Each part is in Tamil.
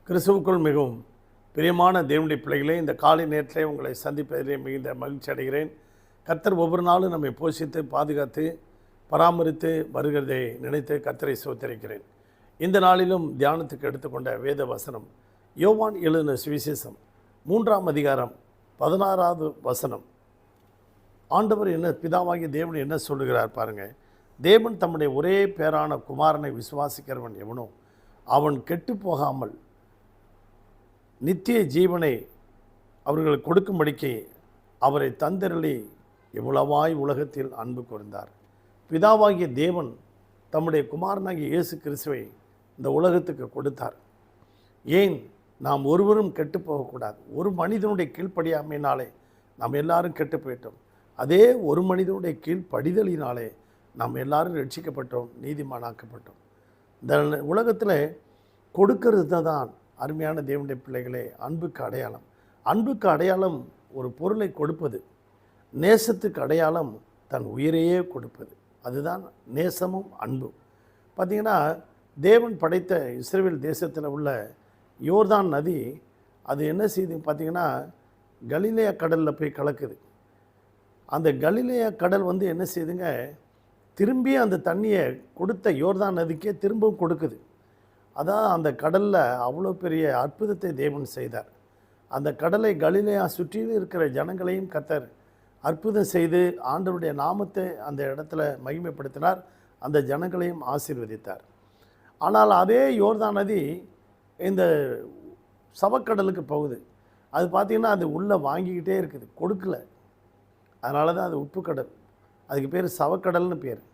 கிறிஸ்துவுக்குள் மிகவும் பிரியமான தேவனுடைய பிள்ளைகளே, இந்த காலை நேரத்திலே உங்களை சந்திப்பதிலே மிகுந்த மகிழ்ச்சி அடைகிறேன். கர்த்தர் ஒவ்வொரு நாளும் நம்மை போஷித்து பாதுகாத்து பராமரித்து வருகிறதை நினைத்து கர்த்தரை ஸ்தோத்திரிக்கிறேன். இந்த நாளிலும் தியானத்துக்கு எடுத்துக்கொண்ட வேத வசனம் யோவான் எழுதின சுவிசேஷம் 3ஆம் அதிகாரம் 16வது வசனம். ஆண்டவர் என்ன, பிதாவாகிய தேவன் என்ன சொல்லுகிறார் பாருங்கள். தேவன் தம்முடைய ஒரே பேரான குமாரனை விசுவாசிக்கிறவன் எவனோ அவன் கெட்டு போகாமல் நித்திய ஜீவனை அவர்களுக்கு கொடுக்கும்படிக்கு அவரை தந்தருளி எவ்வளவாய் உலகத்தில் அன்பு கூர்ந்தார். பிதாவாகிய தேவன் தம்முடைய குமாரனாகிய இயேசு கிறிஸ்துவை இந்த உலகத்துக்கு கொடுத்தார். ஏன் நாம் ஒருவரும் கெட்டு போகக்கூடாது. ஒரு மனிதனுடைய கீழ்ப்படியாமையினாலே நாம் எல்லாரும் கெட்டு போயிட்டோம். அதே ஒரு மனிதனுடைய கீழ்ப்படிதலினாலே நாம் எல்லாரும் ரட்சிக்கப்பட்டோம், நீதிமானாக்கப்பட்டோம். இந்த உலகத்தில் கொடுக்கறது தான் அருமையான தேவனுடைய பிள்ளைகளே அன்புக்கு அடையாளம். அன்புக்கு அடையாளம் ஒரு பொருளை கொடுப்பது, நேசத்துக்கு அடையாளம் தன் உயிரையே கொடுப்பது. அதுதான் நேசமும் அன்பும். பார்த்திங்கன்னா, தேவன் படைத்த இஸ்ரவேல் தேசத்தில் உள்ள யோர்தான் நதி அது என்ன செய்யுது பார்த்திங்கன்னா, கலிலேயா கடலில் போய் கலக்குது. அந்த கலிலேயா கடல் என்ன செய்யுதுங்க, திரும்பி அந்த தண்ணியை கொடுத்த யோர்தான் நதிக்கே திரும்பவும் கொடுக்குது. அதான் அந்த கடலில் அவ்வளோ பெரிய அற்புதத்தை தேவன் செய்தார். அந்த கடலை கலிலேயா சுற்றிலும் இருக்கிற ஜனங்களையும் கர்த்தர் அற்புதம் செய்து ஆண்டவருடைய நாமத்தை அந்த இடத்துல மகிமைப்படுத்தினார். அந்த ஜனங்களையும் ஆசீர்வதித்தார். ஆனால் அதே யோர்தான் நதி இந்த சவக்கடலுக்கு போகுது. அது பார்த்திங்கன்னா அது உள்ளே வாங்கிக்கிட்டே இருக்குது, கொடுக்கல. அதனால தான் அது உப்பு கடல். அதுக்கு பேர் சவக்கடல்னு பேர்.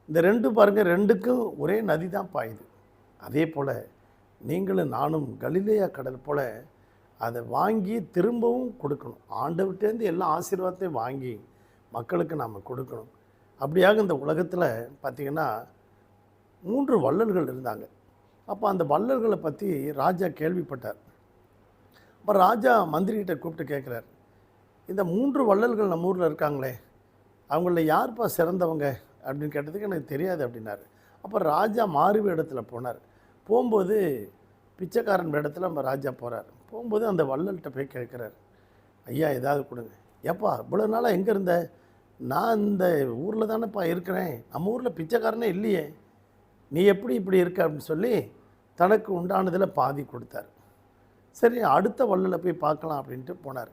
இந்த ரெண்டும் பாருங்கள், ரெண்டுக்கும் ஒரே நதி தான் பாயுது. அதே போல் நீங்களும் நானும் கலிலேயா கடல் போல் அதை வாங்கி திரும்பவும் கொடுக்கணும். ஆண்டவர்கிட்டேருந்து எல்லா ஆசீர்வாதத்தையும் வாங்கி மக்களுக்கு நாம் கொடுக்கணும். அப்படியாக இந்த உலகத்தில் பார்த்திங்கன்னா 3 வள்ளல்கள் இருந்தாங்க. அப்போ அந்த வள்ளல்களை பற்றி ராஜா கேள்விப்பட்டார். அப்போ ராஜா மந்திரிகிட்ட கூப்பிட்டு கேட்குறார், இந்த 3 வள்ளல்கள் நம்ம ஊரில் இருக்காங்களே, அவங்கள யார்ப்பா சிறந்தவங்க அப்படின்னு கேட்டதுக்கு எனக்கு தெரியாது அப்படின்னாரு. அப்போ ராஜா மாறு வேடத்தில் போனார். போகும்போது பிச்சைக்காரன் வேடத்தில் நம்ம ராஜா போகிறார். போகும்போது அந்த வள்ளல்கிட்ட போய் கேட்குறார், ஐயா ஏதாவது கொடுங்க. ஏப்பா இவ்வளோ நாளாக எங்கே இருந்த? நான் இந்த ஊரில் தானேப்பா இருக்கிறேன், நம்ம ஊரில் பிச்சைக்காரனே இல்லையே, நீ எப்படி இப்படி இருக்க அப்படின்னு சொல்லி தனக்கு உண்டானதில் பாதி கொடுத்தார். சரி, அடுத்த வள்ளலை போய் பார்க்கலாம் அப்படின்ட்டு போனார்.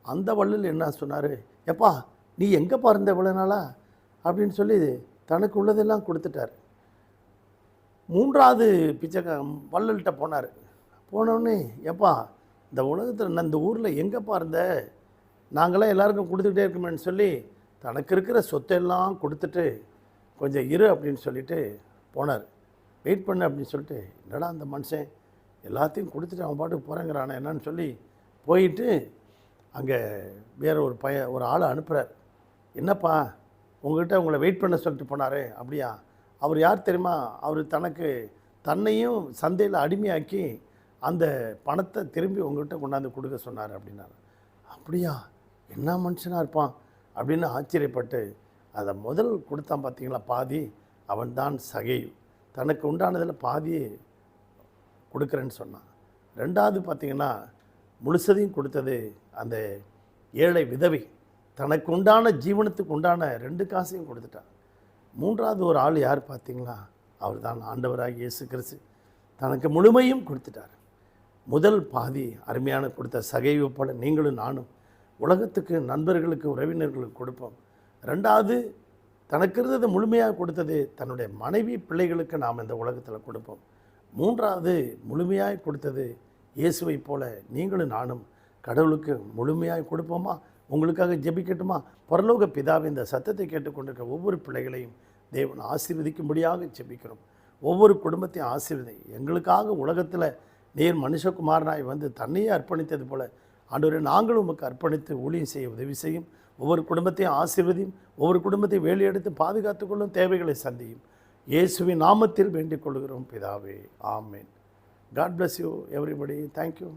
அந்த வள்ளல் என்ன சொன்னார், ஏப்பா நீ எங்கேப்பா இருந்த இவ்வளோ நாளா அப்படின்னு சொல்லி தனக்கு உள்ளதெல்லாம் கொடுத்துட்டார். 3வது வள்ளல்கிட்ட போனார். போனோடனே, ஏப்பா இந்த உலகத்தில் நான் இந்த ஊரில் எங்கேப்பா இருந்த, நாங்களாம் எல்லாருக்கும் கொடுத்துக்கிட்டே இருக்கோமேன்னு சொல்லி தனக்கு இருக்கிற சொத்தையெல்லாம் கொடுத்துட்டு கொஞ்சம் இரு அப்படின்னு சொல்லிட்டு போனார். வெயிட் பண்ணு அப்படின்னு சொல்லிட்டு, என்னடா அந்த மனுஷன் எல்லாத்தையும் கொடுத்துட்டு அவன் பாட்டுக்கு போகிறேங்கிறானே என்னன்னு சொல்லி போயிட்டு அங்கே வேறு ஒரு ஆளை அனுப்புகிறார். என்னப்பா உங்கள்கிட்ட உங்களை வெயிட் பண்ண சொல்லிட்டு போனார். அப்படியா? அவர் யார் தெரியுமா? அவர் தன்னையும் சந்தையில் அடிமையாக்கி அந்த பணத்தை திரும்பி உங்கள்கிட்ட கொண்டாந்து கொடுக்க சொன்னார் அப்படின்னாரு. அப்படியா? என்ன மனுஷனாக இருப்பான் அப்படின்னு ஆச்சரியப்பட்டு அதை முதல் கொடுத்தான் பார்த்தீங்களா பாதி, அவன்தான் சகேயு. தனக்கு உண்டானதில் பாதியை கொடுக்குறேன்னு சொன்னான். 2வது பார்த்திங்கன்னா முழுசதையும் கொடுத்தது அந்த ஏழை விதவை. தனக்கு உண்டான ஜீவனத்துக்கு உண்டான 2 காசையும் கொடுத்துட்டான். 3வது ஒரு ஆள் யார் பார்த்தீங்களா? அவர் தான் ஆண்டவராகிய இயேசு கிறிஸ்து. தனக்கு முழுமையும் கொடுத்துட்டார். முதல் பாதி அருமையான கொடுத்த சகைவை போல நீங்களும் நானும் உலகத்துக்கு, நண்பர்களுக்கு, உறவினர்களுக்கு கொடுப்போம். 2வது தனக்கு இருந்தது முழுமையாக கொடுத்தது தன்னுடைய மனைவி பிள்ளைகளுக்கு நாம் இந்த உலகத்தில் கொடுப்போம். 3வது முழுமையாக கொடுத்தது இயேசுவை போல நீங்களும் நானும் கடவுளுக்கு முழுமையாக கொடுப்போமா? உங்களுக்காக ஜெபிக்கட்டுமா? பரலோக பிதாவே, இந்த சத்தத்தை கேட்டுக்கொண்டிருக்க ஒவ்வொரு பிள்ளைகளையும் தேவன் ஆசீர்வதிக்கும்படியாக ஜெபிக்கிறோம். ஒவ்வொரு குடும்பத்தையும் ஆசீர்வதி. எங்களுக்காக உலகத்தில் நீர் மனுஷகுமாரனாய் தன்னையே அர்ப்பணித்தது போல ஆண்டவரே நாங்களும் உமக்கு அர்ப்பணித்து ஊழியம் செய்ய உதவி செய்யும். ஒவ்வொரு குடும்பத்தையும் ஆசீர்வதியும். ஒவ்வொரு குடும்பத்தையும் வேலையெடுத்து பாதுகாத்துக்கொள்ளும். தேவைகளை சந்தியும். இயேசுவின் நாமத்தில் வேண்டிக் கொள்கிறோம் பிதாவே, ஆமேன். God bless you everybody. Thank you.